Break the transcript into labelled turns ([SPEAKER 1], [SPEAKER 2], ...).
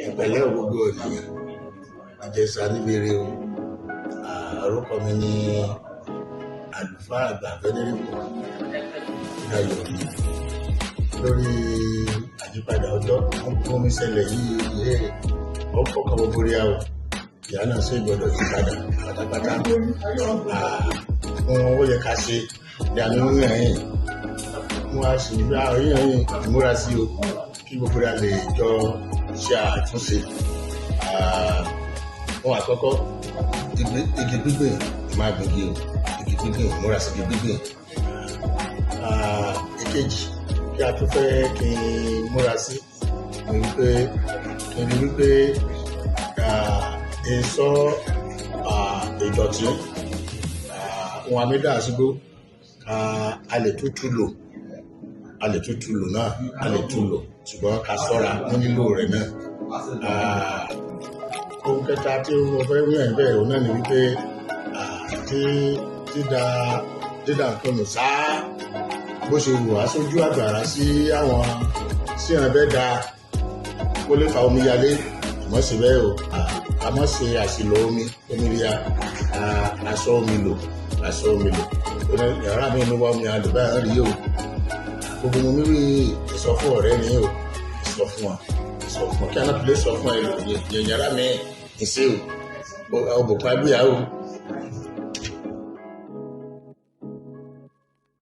[SPEAKER 1] Ìpẹ̀lẹ́ gbogbo ènìyàn, Ìjẹ̀ṣà níbèrè o. Orúkọ mi ni àlùfáà àgbà Venerable Dayọ̀ lórí àyípadà ọjọ́ fún mi ṣẹlẹ̀ yìí ọ̀pọ̀ kan gbogbo rí àwọ̀ ìyá náà sì gbọdọ̀ yí padà pátápátá fún ó yẹ ká ṣe ní àmì orin ẹ̀yìn fún wa sì gbá orin ẹ̀yìn ìmúra sí o kí gbogbo rẹ̀ lè jọ ṣe àtúnṣe. Fún àkọ́kọ́ igi gbígbìn máa gbìngì o, igi gbígbìn ìmúra sí igi gbígbìn. Èkejì kí a tún fẹ́ kí n múra sí ni wípé kí n rí wípé èso ìdọ̀tí ohun amídà àṣígbó a lè tútù lò náà a lè tún lò ṣùgbọ́n ká ṣọ́ra ní lílò rẹ̀ náà. Ohun kẹta tí mo fẹ́ rí ẹ̀ bẹ́ẹ̀ òun náà ni wípé dídà nǹkan nù sáá bó ṣe wù wá sójú àgbàrá sí àwọn sí ẹ̀ràn bẹ́ẹ̀ da kó lè fa omi yalé àmọ́ sí bẹ́ẹ̀ o àmọ́ ṣe àṣìlò omi ríya aṣọ omi lò yàrá mi ló wá omi àlò báyìí rí o gbogbo mo mírí ìsọ fún ọ̀rẹ́ ni o ìsọ fún wa kí anáà lè sọ fún ẹ yàrá mi ìṣe o ọbùnkún agbéyàwó